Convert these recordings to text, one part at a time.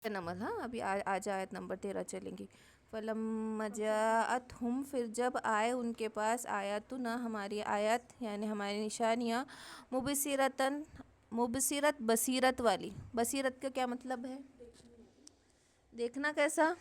Number, ہاں ابھی آج آیت نمبر 13 چلیں گی. فلما جاءتہم، پھر جب آئے ان کے پاس آیاتنا ہماری آیات یعنی ہماری نشانیاں، مبصرتاً مبصرت بصیرت والی. بصیرت کا کیا مطلب ہے؟ دیکھنا کیسا؟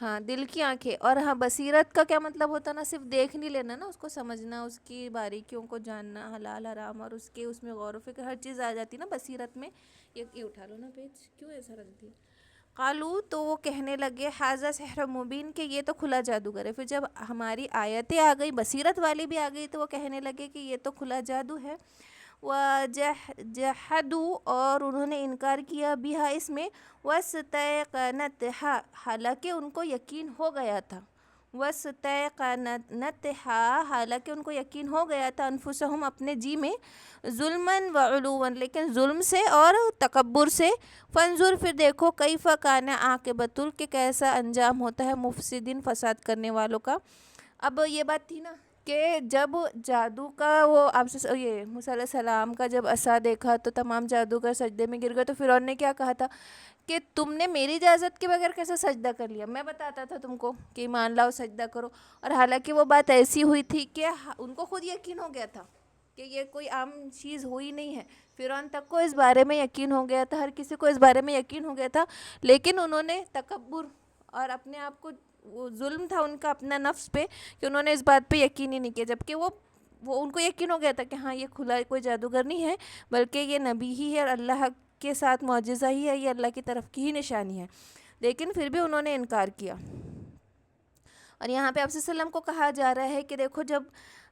ہاں دل کی آنکھیں. اور ہاں بصیرت کا کیا مطلب ہوتا نا، صرف دیکھ نہیں لینا نا، اس کو سمجھنا، اس کی باریکیوں کو جاننا، حلال حرام، اور اس میں غور و فکر ہر چیز آ جاتی نا بصیرت میں. یہ اٹھا لو نا پیج، کیوں ایسا رکھ دی؟ قالو، تو وہ کہنے لگے ھذا سحر مبین، کہ یہ تو کھلا جادوگر ہے. پھر جب ہماری آیتیں آ گئی، بصیرت والی بھی آ گئی، تو وہ کہنے لگے کہ یہ تو کھلا جادو ہے. وَجَحَدُوا، اور انہوں نے انکار کیا، بہا اس میں، وَاسْتَيْقَنَتْهَا، حالانکہ ان کو یقین ہو گیا تھا. وَاسْتَيْقَنَتْهَا، حالانکہ ان کو یقین ہو گیا تھا، انفسہم اپنے جی میں، ظلماً وعلواً، لیکن ظلم سے اور تکبر سے. فانظر، پھر دیکھو، کیف کان عاقبۃ، کہ کیسا انجام ہوتا ہے مفسدین، فساد کرنے والوں کا. اب یہ بات تھی نا کہ جب جادو کا وہ آپ سے یہ موسیٰ علیہ السلام کا جب عصا دیکھا تو تمام جادوگر سجدے میں گر گئے، تو فرعون نے کیا کہا تھا کہ تم نے میری اجازت کے بغیر کیسے سجدہ کر لیا؟ میں بتاتا تھا تم کو کہ ایمان لاؤ سجدہ کرو. اور حالانکہ وہ بات ایسی ہوئی تھی کہ ان کو خود یقین ہو گیا تھا کہ یہ کوئی عام چیز ہوئی نہیں ہے. فرعون تک کو اس بارے میں یقین ہو گیا تھا، ہر کسی کو اس بارے میں یقین ہو گیا تھا، لیکن انہوں نے تکبر اور اپنے آپ کو، وہ ظلم تھا ان کا اپنا نفس پہ، کہ انہوں نے اس بات پہ یقین ہی نہیں کیا. جبکہ وہ ان کو یقین ہو گیا تھا کہ ہاں یہ کھلا کوئی جادوگر نہیں ہے، بلکہ یہ نبی ہی ہے اور اللہ کے ساتھ معجزہ ہی ہے، یہ اللہ کی طرف کی ہی نشانی ہے. لیکن پھر بھی انہوں نے انکار کیا. اور یہاں پہ آپ صلی اللہ علیہ وسلم کو کہا جا رہا ہے کہ دیکھو جب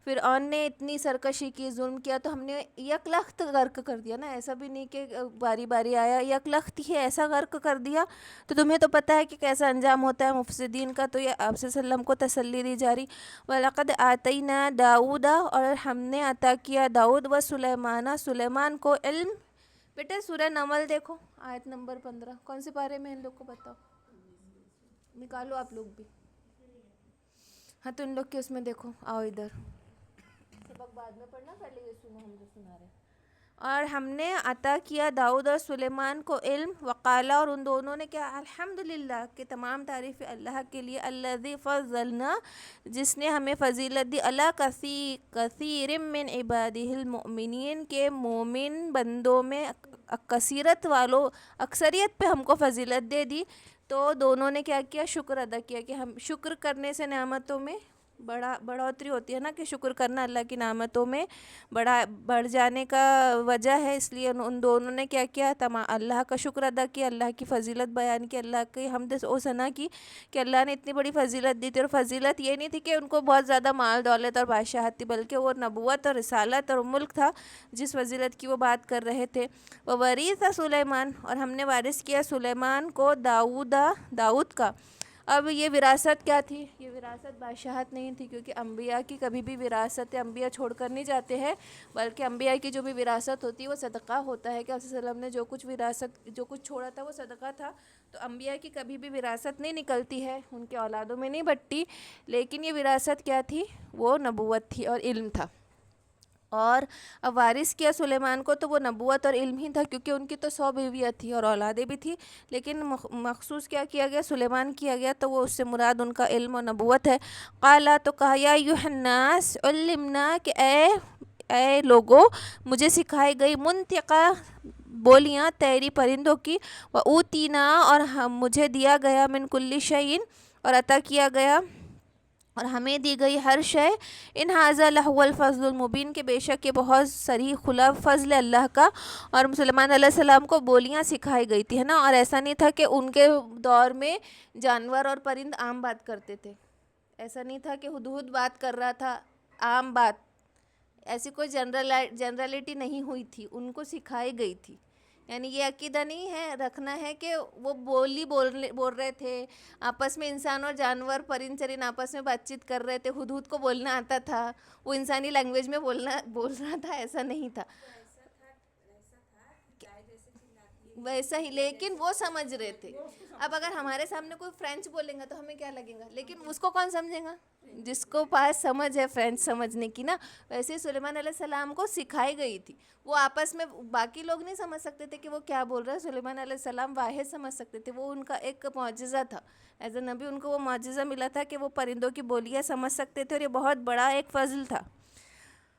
فرعون نے اتنی سرکشی کی، ظلم کیا، تو ہم نے یک لخت غرق کر دیا نا. ایسا بھی نہیں کہ باری باری آیا، یک لخت ہی ایسا غرق کر دیا. تو تمہیں تو پتہ ہے کہ کیسا انجام ہوتا ہے مفسدین کا. تو یہ آپ صلی اللہ علیہ وسلم کو تسلی دی جا رہی. وَلَقَدْ آتَيْنَا دَاؤُدَ، اور ہم نے عطا کیا داؤد و سلیمان، سلیمان کو علم. بیٹے سورہ نمل دیکھو، آیت نمبر 15. کون سے پارے میں ان لوگ کو بتاؤ، نکالو آپ لوگ بھی. ہاں تو ان لوگ کے اس میں دیکھو، آؤ ادھر. سبق بعد میں پڑھنا، پہلے یہ سنو ہم جو سنا رہے ہیں. اور ہم نے عطا کیا داؤد اور سلیمان کو علم. وقالا، اور ان دونوں نے کیا، الحمدللہ، کہ تمام تعریف اللہ کے لیے، الذی فضلنا، جس نے ہمیں فضیلت دی، علی کثیر من عبادہ المؤمنین، کے مومن بندوں میں کثیرت والوں، اکثریت پہ ہم کو فضیلت دے دی. تو دونوں نے کیا کیا، شکر ادا کیا. کہ ہم شکر کرنے سے نعمتوں میں بڑھوتری ہوتی ہے نا، کہ شکر کرنا اللہ کی نعمتوں میں بڑھ جانے کا وجہ ہے. اس لیے ان دونوں نے کیا کیا، اللہ کا شکر ادا کیا، اللہ کی فضیلت بیان کی، اللہ کی حمد و ثنا کی کہ اللہ نے اتنی بڑی فضیلت دی تھی. اور فضیلت یہ نہیں تھی کہ ان کو بہت زیادہ مال دولت اور بادشاہت تھی، بلکہ وہ نبوت اور رسالت اور ملک تھا جس فضیلت کی وہ بات کر رہے تھے. وورث سلیمان، اور ہم نے وارث کیا سلیمان کو داؤد کا. اب یہ وراثت کیا تھی؟ یہ وراثت بادشاہت نہیں تھی، کیونکہ انبیاء کی کبھی بھی وراثت انبیاء چھوڑ کر نہیں جاتے ہیں، بلکہ انبیاء کی جو بھی وراثت ہوتی ہے وہ صدقہ ہوتا ہے. کہ آپ صلی اللہ علیہ وسلم نے جو کچھ وراثت جو کچھ چھوڑا تھا وہ صدقہ تھا. تو انبیاء کی کبھی بھی وراثت نہیں نکلتی ہے، ان کے اولادوں میں نہیں بٹتی. لیکن یہ وراثت کیا تھی؟ وہ نبوت تھی اور علم تھا. اور اب وارث کیا سلیمان کو، تو وہ نبوت اور علم ہی تھا، کیونکہ ان کی تو 100 بیویاں تھی اور اولادیں بھی تھی. لیکن مخصوص کیا کیا گیا، سلیمان کیا گیا، تو وہ اس سے مراد ان کا علم و نبوت ہے. قالا، تو کہا، یا ایھا الناس علمنا، کہ اے لوگو، مجھے سکھائی گئی منطقہ بولیاں طیری پرندوں کی. وَأُوتِینَا، اور مجھے دیا گیا، من کل شیء، اور عطا کیا گیا اور ہمیں دی گئی ہر شے. ان ھذا لہو الفضل المبین، کہ بے شک یہ بہت صریح کھلا فضل اللہ کا. اور سلیمان علیہ السلام کو بولیاں سکھائی گئی تھی، ہے نا. اور ایسا نہیں تھا کہ ان کے دور میں جانور اور پرند عام بات کرتے تھے. ایسا نہیں تھا کہ ہدہد بات کر رہا تھا عام بات، ایسی کوئی جنرلٹی نہیں ہوئی تھی، ان کو سکھائی گئی تھی. یعنی یہ عقیدہ نہیں ہے رکھنا ہے کہ وہ بول رہے تھے آپس میں، انسان اور جانور پرند چرند آپس میں بات چیت کر رہے تھے، ہدہد کو بولنا آتا تھا، وہ انسانی لینگویج میں بول رہا تھا، ایسا نہیں تھا. ویسا ہی، لیکن وہ سمجھ رہے تھے. اب اگر ہمارے سامنے کوئی فرینچ بولیں گا تو ہمیں کیا لگے گا، لیکن اس کو کون سمجھے گا؟ جس کو پاس سمجھ ہے فرینچ سمجھنے کی نا. ویسے سلیمان علیہ السلام کو سکھائی گئی تھی. وہ آپس میں باقی لوگ نہیں سمجھ سکتے تھے کہ وہ کیا بول رہا ہے، سلیمان علیہ السلام واحد سمجھ سکتے تھے. وہ ان کا ایک معجزہ تھا ایز اے نبی، ان کو وہ معجزہ ملا تھا کہ وہ پرندوں کی بولیاں سمجھ سکتے تھے، اور یہ بہت بڑا ایک فضل تھا.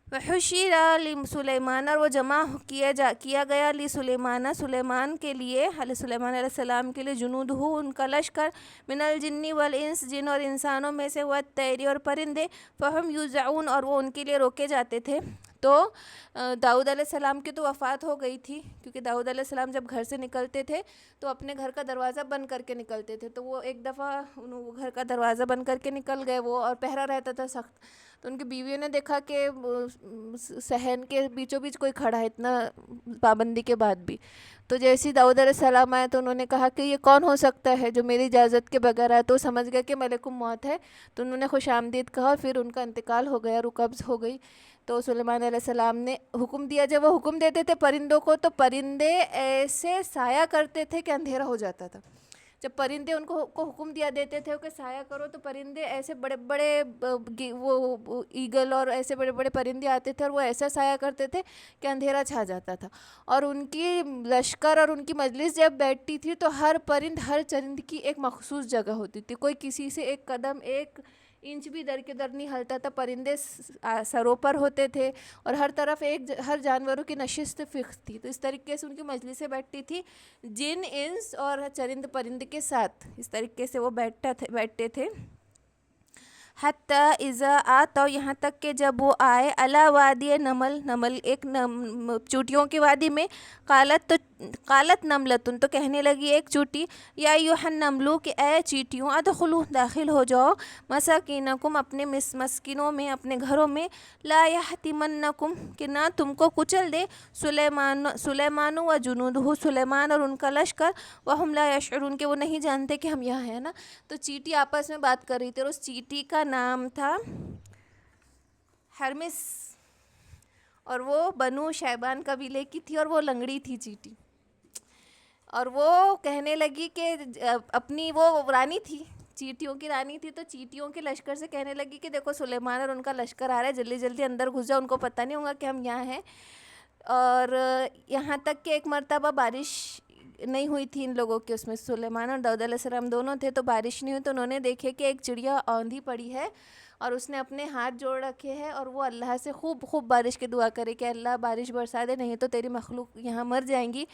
وحشر لسلیمان، اور وہ جمع کیا گیا لسلیمان، سلیمان کے لیے، علیہ سلیمان علیہ السلام کے لیے، جنود ہو ان کا لشکر، من الجن والانس، جن اور انسانوں میں سے، والطیر اور پرندے، فہم یوزعون، اور وہ ان کے لیے روکے جاتے تھے. تو داؤد علیہ السلام کی تو وفات ہو گئی تھی، کیونکہ داؤد علیہ السلام جب گھر سے نکلتے تھے تو اپنے گھر کا دروازہ بند کر کے نکلتے تھے. تو وہ ایک دفعہ گھر کا دروازہ بند کر کے نکل گئے وہ، اور پہرا رہتا تھا سخت. تو ان کی بیویوں نے دیکھا کہ صحن کے بیچوں بیچ کوئی کھڑا ہے اتنا پابندی کے بعد بھی. تو جیسے داؤد علیہ السلام آئے تو انہوں نے کہا کہ یہ کون ہو سکتا ہے جو میری اجازت کے بغیر آئے. تو سمجھ گئے کہ ملک الموت ہے، تو انہوں نے خوش آمدید کہا. پھر ان کا انتقال ہو گیا، روح قبض ہو گئی. تو سلیمان علیہ السلام نے حکم دیا، جب وہ حکم دیتے تھے پرندوں کو تو پرندے ایسے سایہ کرتے تھے کہ اندھیرا ہو جاتا تھا. جب پرندے ان کو حکم دیا دیتے تھے کہ سایہ کرو، تو پرندے ایسے بڑے بڑے وہ ایگل اور ایسے بڑے بڑے پرندے آتے تھے اور وہ ایسا سایہ کرتے تھے کہ اندھیرا چھا جاتا تھا. اور ان کی لشکر اور ان کی مجلس جب بیٹھتی تھی تو ہر چرند کی ایک مخصوص جگہ ہوتی تھی. کوئی کسی سے ایک قدم ایک انچ بھی در کے در نہیں ہلتا تھا. پرندے سروں پر ہوتے تھے اور ہر طرف ہر جانوروں کی نشست فکس تھی. تو اس طریقے سے ان کی مجلسیں بیٹھتی تھی جن انس اور چرند پرند کے ساتھ. اس طریقے سے وہ بیٹھتے تھے. حتی اذا آتوا، یہاں تک کہ جب وہ آئے، علی وادی نمل ایک چوٹیوں کی وادی میں، قالت نملتن، تو کہنے لگی ایک چوٹی، یا ایھا النملو، کہ اے چیٹیوں، ادخلوا، داخل ہو جاؤ، مساکینکم، اپنے مسکنوں میں، اپنے گھروں میں، لا یحطمنکم، کہ نہ تم کو کچل دے، سلیمان و جنودہ، سلیمان اور ان کا لشکر، وہم لا یشعرون، کہ وہ نہیں جانتے کہ ہم یہاں ہیں نا. تو چیٹی آپس میں بات کر رہی تھی اور اس چیٹی کا نام تھا ہرمس، اور وہ بنو شیبان قبیلے کی تھی اور وہ لنگڑی تھی چیٹی. اور وہ کہنے لگی کہ اپنی وہ رانی تھی، چیٹیوں کی رانی تھی، تو چیٹیوں کے لشکر سے کہنے لگی کہ دیکھو سلیمان اور ان کا لشکر آ رہا ہے، جلدی جلدی اندر گھس جاؤ، ان کو پتہ نہیں ہوگا کہ ہم یہاں ہیں. اور یہاں تک کہ ایک مرتبہ بارش نہیں ہوئی تھی ان لوگوں کے، اس میں سلیمان اور داؤد علیہ السلام دونوں تھے، تو بارش نہیں ہوئی. تو انہوں نے دیکھے کہ ایک چڑیا اوندھی پڑی ہے اور اس نے اپنے ہاتھ جوڑ رکھے ہیں اور وہ اللہ سے خوب بارش کی دعا کرے کہ اللہ بارش برسا دے، نہیں تو تیری مخلوق یہاں مر جائیں گی.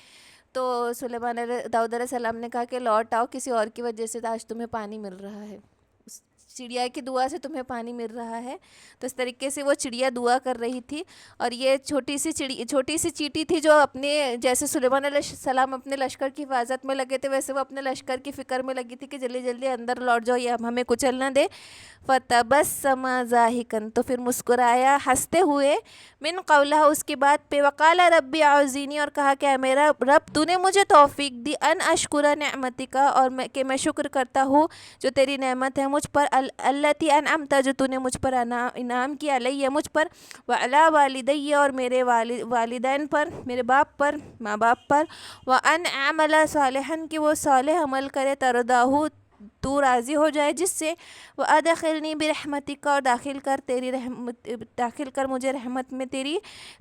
تو داؤد علیہ السلام نے کہا کہ لوٹ آؤ، کسی اور کی وجہ سے آج تمہیں پانی مل رہا ہے، اس چڑیا کی دعا سے تمہیں پانی مل رہا ہے. تو اس طریقے سے وہ چڑیا دعا کر رہی تھی. اور یہ چھوٹی سی چیٹی تھی جو اپنے، جیسے سلیمان علیہ السلام اپنے لشکر کی حفاظت میں لگے تھے، ویسے وہ اپنے لشکر کی فکر میں لگی تھی کہ جلدی جلدی اندر لوٹ جاؤ، یہ ہمیں کچل نہ دے. فتبسم ضاحکا، تو پھر مسکرایا ہنستے ہوئے، من قولہ، اس کی بات پہ، وقال ربی اعوذنی، اور کہا کہ میرا رب تو نے مجھے توفیق دی، ان اشکر نعمتک، اور کہ میں شکر کرتا ہوں جو تیری نعمت ہے مجھ پر، التی انعمت، جو تو نے مجھ پر انعام کیا، علیہ مجھ پر، وعلی والدی، اور میرے والدین پر، میرے باپ پر، ماں باپ پر، وان اعمل صالحا، کہ وہ صالح عمل کرے، ترضاہ، تو راضی ہو جائے جس سے، وادخلنی برحمتک، اور داخل کر مجھے رحمت میں تیری،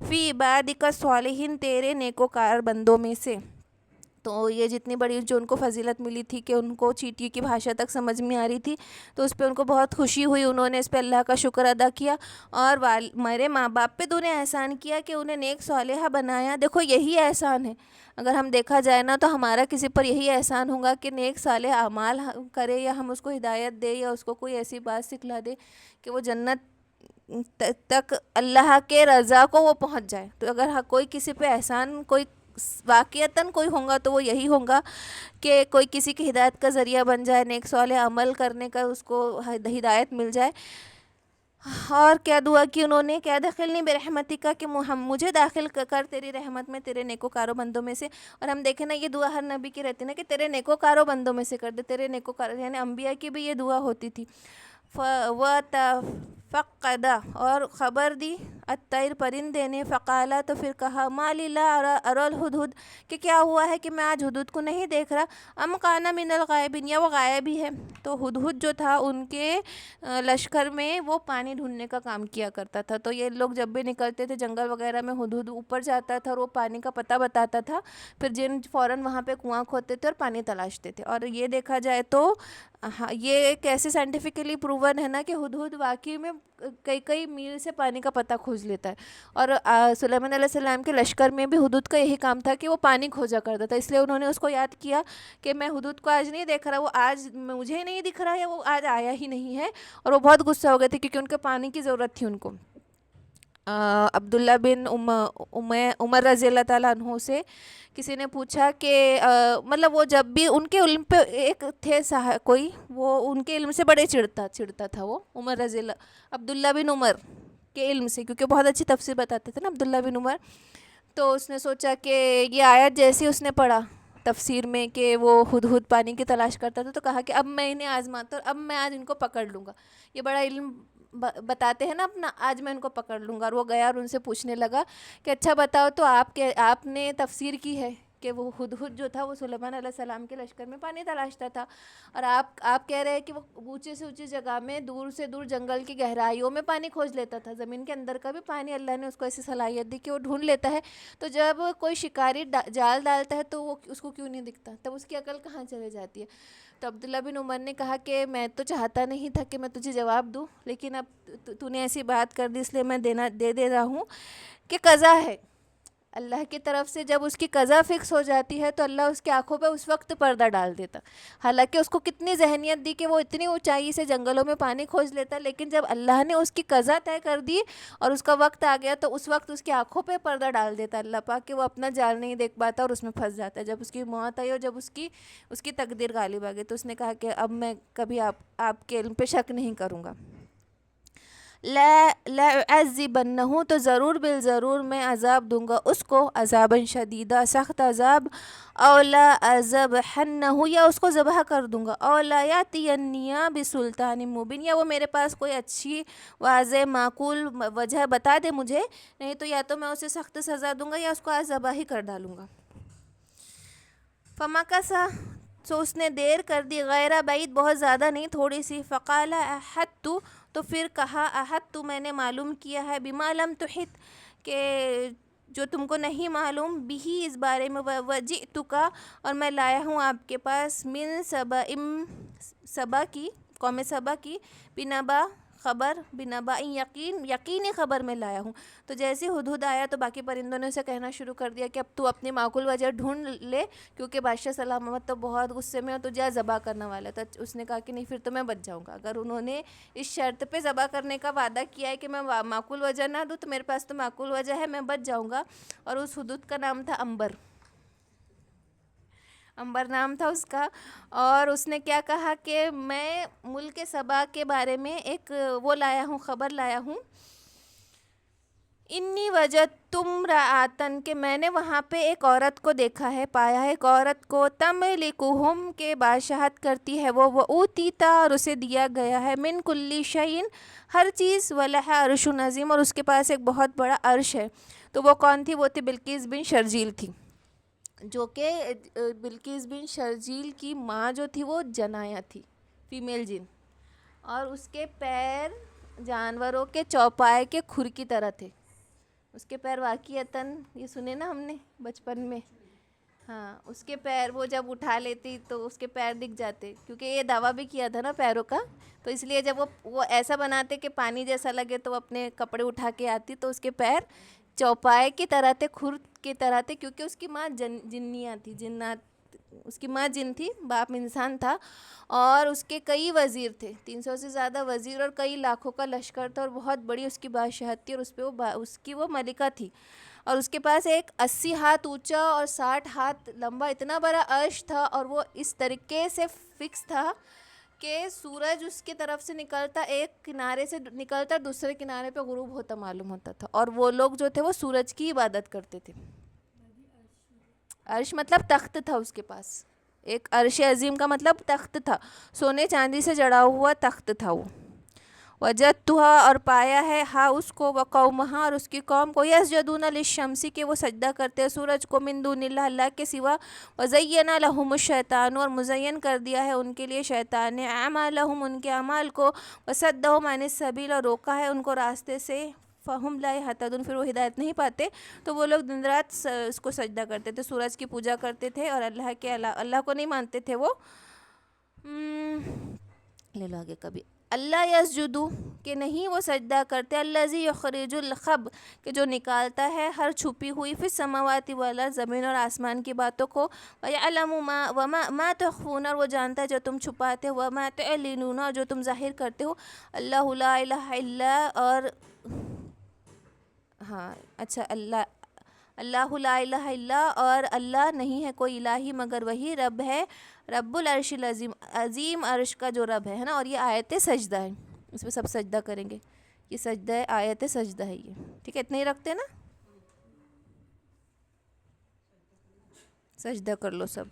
فی عبادک الصالحین، تیرے نیکوکار بندوں میں سے. تو یہ جتنی بڑی جو ان کو فضیلت ملی تھی کہ ان کو چیٹی کی بھاشا تک سمجھ میں آ رہی تھی، تو اس پہ ان کو بہت خوشی ہوئی. انہوں نے اس پہ اللہ کا شکر ادا کیا، اور میرے ماں باپ پہ تو نے احسان کیا کہ انہیں نیک صالحہ بنایا. دیکھو یہی احسان ہے، اگر ہم دیکھا جائے نا تو ہمارا کسی پر یہی احسان ہوگا کہ نیک صالح اعمال کرے، یا ہم اس کو ہدایت دے، یا اس کو کوئی ایسی بات سکھلا دے کہ وہ جنت تک اللہ کے رضا کو وہ پہنچ جائے. تو اگر کوئی کسی پہ احسان کوئی واقعتاً کوئی ہوگا تو وہ یہی ہوگا کہ کوئی کسی کی ہدایت کا ذریعہ بن جائے، نیک صالح عمل کرنے کا اس کو ہدایت مل جائے. اور کیا دعا کی انہوں نے کہ ادخلنی برحمتک، کہ مجھے داخل کر تیری رحمت میں، تیرے نیکوکاروں بندوں میں سے. اور ہم دیکھیں نا یہ دعا ہر نبی کی رہتی نا کہ تیرے نیکوکاروں بندوں میں سے کر دے، تیرے نیکوکار، یعنی انبیاء کی بھی یہ دعا ہوتی تھی. فقدا اور خبر دی الطیر پرندے نے، فقالا تو پھر کہا ما لی لا ارى الہدہد کہ کیا ہوا ہے کہ میں آج ہدہد کو نہیں دیکھ رہا، ام کان من الغائبین یا وہ غائب ہی ہے۔ تو ہدہد جو تھا ان کے لشکر میں وہ پانی ڈھونڈنے کا کام کیا کرتا تھا، تو یہ لوگ جب بھی نکلتے تھے جنگل وغیرہ میں ہدہد اوپر جاتا تھا اور وہ پانی کا پتہ بتاتا تھا، پھر جن فوراً وہاں پہ کنواں کھودتے تھے اور پانی تلاشتے تھے۔ اور یہ دیکھا جائے تو یہ کیسے سائنٹیفکلی پروون ہے نا کہ ہدہد واقعی میں کئی میل سے پانی کا پتہ کھوج لیتا ہے۔ اور سلیمان علیہ السلام کے لشکر میں بھی ہدہد کا یہی کام تھا کہ وہ پانی کھوجا کرتا تھا، اس لیے انہوں نے اس کو یاد کیا کہ میں ہدہد کو آج نہیں دیکھ رہا، وہ آج مجھے نہیں دکھ رہا ہے، وہ آج آیا ہی نہیں ہے۔ اور وہ بہت غصہ ہو گئے تھے کیونکہ ان کے پانی کی ضرورت تھی ان کو۔ عبداللہ بن عمر رضی اللہ تعالیٰ عنہ سے کسی نے پوچھا کہ مطلب وہ جب بھی ان کے علم پہ ایک تھے کوئی، وہ ان کے علم سے بڑے چڑھتا تھا وہ عمر رضی اللہ، عبداللہ بن عمر کے علم سے، کیونکہ بہت اچھی تفسیر بتاتے تھے نا عبداللہ بن عمر۔ تو اس نے سوچا کہ یہ آیت جیسی اس نے پڑھا تفسیر میں کہ وہ ہدہد پانی کی تلاش کرتا تھا، تو کہا کہ اب میں انہیں آزماتا اور اب میں آج ان کو پکڑ لوں گا، یہ بڑا علم بتاتے ہیں نا اپنا، آج میں ان کو پکڑ لوں گا۔ اور وہ گیا اور ان سے پوچھنے لگا کہ اچھا بتاؤ تو آپ نے تفسیر کی ہے کہ وہ ہدہد جو تھا وہ سلیمان علیہ السلام کے لشکر میں پانی تلاشتا تھا، اور آپ کہہ رہے ہیں کہ وہ اونچے سے اونچی جگہ میں دور سے دور جنگل کی گہرائیوں میں پانی کھوج لیتا تھا، زمین کے اندر کا بھی پانی اللہ نے اس کو ایسی صلاحیت دی کہ وہ ڈھونڈ لیتا ہے۔ تو جب کوئی شکاری جال ڈالتا ہے تو وہ اس کو کیوں نہیں دکھتا، تب اس کی عقل کہاں چلے جاتی ہے؟ تو عبداللہ بن عمر نے کہا کہ میں تو چاہتا نہیں تھا کہ میں تجھے جواب دوں، لیکن اب تو نے ایسی بات کر دی اس لیے میں دے رہا ہوں کہ قضا ہے اللہ کی طرف سے، جب اس کی قضا فکس ہو جاتی ہے تو اللہ اس کی آنکھوں پہ اس وقت پردہ ڈال دیتا۔ حالانکہ اس کو کتنی ذہنیت دی کہ وہ اتنی اونچائی سے جنگلوں میں پانی کھوج لیتا، لیکن جب اللہ نے اس کی قضا طے کر دی اور اس کا وقت آ گیا تو اس وقت اس کی آنکھوں پہ پردہ ڈال دیتا اللہ پاک کہ وہ اپنا جال نہیں دیکھ پاتا اور اس میں پھنس جاتا ہے۔ جب اس کی موت آئی اور جب اس کی تقدیر غالب آ گئی تو اس نے کہا کہ اب میں کبھی آپ کے علم پہ شک نہیں کروں گا۔ لا اعذبنہ تو ضرور بالضرور میں عذاب دوں گا اس کو، عذابا شدیدہ سخت عذاب، او لا اذبحنہ یا اس کو ذبح کر دوں گا، او لا یاتینی بسلطان مبین یا وہ میرے پاس کوئی اچھی واضح معقول وجہ بتا دے مجھے، نہیں تو یا تو میں اسے سخت سزا دوں گا یا اس کو آج ذبح ہی کر ڈالوں گا۔ فمکث سو اس نے دیر کر دی، غیر بعید بہت زیادہ نہیں تھوڑی سی، فقال احطت تو پھر کہا احطت میں نے معلوم کیا ہے، بما لم تحط کہ جو تم کو نہیں معلوم، بھی اس بارے میں، وجئتک اور میں لایا ہوں آپ کے پاس، من سبا کی قوم سبا کی، بنبا خبر، بنبا یقینی خبر میں لایا ہوں۔ تو جیسے ہدہد آیا تو باقی پرندوں نے اسے کہنا شروع کر دیا کہ اب تو اپنی معقول وجہ ڈھونڈ لے، کیونکہ بادشاہ سلام محمد تو بہت غصے میں اور تجھے ذبح کرنے والا تھا۔ اس نے کہا کہ نہیں پھر تو میں بچ جاؤں گا، اگر انہوں نے اس شرط پہ ذبح کرنے کا وعدہ کیا ہے کہ میں معقول وجہ نہ دوں تو میرے پاس تو معقول وجہ ہے، میں بچ جاؤں گا۔ اور اس ہدہد کا نام تھا عنبر نام تھا اس کا، اور اس نے کیا کہا کہ میں ملک سبا کے بارے میں ایک وہ لایا ہوں، خبر لایا ہوں، انی وجدت امرأۃ کہ میں نے وہاں پہ ایک عورت کو دیکھا ہے، پایا ہے ایک عورت کو، تملکہم کے بادشاہت کرتی ہے وہ اوتیتا اور اسے دیا گیا ہے، من کل شیء ہر چیز، ولہا عرش عظیم اور اس کے پاس ایک بہت بڑا عرش ہے۔ تو وہ کون تھی؟ وہ تھی بلقیس بن شرجیل تھی، جو کہ بلقیس بن شرجیل کی ماں جو تھی وہ جنایا تھی، فیمیل جن، اور اس کے پیر جانوروں کے چوپائے کے کھر کی طرح تھے۔ اس کے پیر واقعتاً یہ سنے نا ہم نے بچپن میں، ہاں اس کے پیر وہ جب اٹھا لیتی تو اس کے پیر دکھ جاتے، کیونکہ یہ دعویٰ بھی کیا تھا نا پیروں کا، تو اس لیے جب وہ ایسا بناتے کہ پانی جیسا لگے تو وہ اپنے کپڑے اٹھا کے آتی تو اس کے پیر چوپائے کی طرح تھے، کھر کی طرح تھے، کیونکہ اس کی ماں جنیاں تھی، جنات، اس کی ماں جن تھی، باپ انسان تھا، اور اس کے کئی وزیر تھے، 300 سے زیادہ وزیر اور کئی لاکھوں کا لشکر تھا، اور بہت بڑی اس کی بادشاہت تھی، اور اس پہ اس کی وہ ملکہ تھی، اور اس کے پاس ایک 80 ہاتھ اونچا اور 60 ہاتھ لمبا اتنا بڑا عرش تھا، اور وہ اس طریقے سے فکس تھا کہ سورج اس کی طرف سے نکلتا، ایک کنارے سے نکلتا دوسرے کنارے پہ غروب ہوتا معلوم ہوتا تھا، اور وہ لوگ جو تھے وہ سورج کی عبادت کرتے تھے۔ عرش مطلب تخت تھا اس کے پاس، ایک عرش عظیم کا مطلب تخت تھا، سونے چاندی سے جڑا ہوا تخت تھا وہ، وجدتها اور پایا ہے ہا اس کو وقومہا اور اس کی قوم کو یسجدون للشمس کہ وہ سجدہ کرتے ہیں سورج کو من دون اللہ اللہ کے سوا وزین لہم الشیطان اور مزین کر دیا ہے ان کے لیے شیطان نے اعمالہم ان کے اعمال کو وصدہم عن السبیل اور روکا ہے ان کو راستے سے فہم لا یہتدون پھر وہ ہدایت نہیں پاتے تو وہ لوگ دن رات اس کو سجدہ کرتے تھے سورج کی پوجا کرتے تھے اور اللہ کو نہیں مانتے تھے وہ لے لو آگے کبھی اللہ یسجدو کہ نہیں وہ سجدہ کرتے الذی یخرج الخب کہ جو نکالتا ہے ہر چھپی ہوئی فی السماوات والارض زمین اور آسمان کی باتوں کو ویعلم ما تخفون اور وہ جانتا ہے جو تم چھپاتے ہو وما تعلنون اور جو تم ظاہر کرتے ہو اللہ لا الہ الا اور ہاں اچھا اللہ لا الہ الا اور اللہ نہیں ہے کوئی الہی مگر وہی رب ہے رب العرش العظیم عظیم عرش کا جو رب ہے نا اور یہ آیت سجدہ ہے اس پہ سب سجدہ کریں گے یہ سجدہ ہے آیت سجدہ ہے یہ ٹھیک ہے اتنے ہی رکھتے نا سجدہ کر لو سب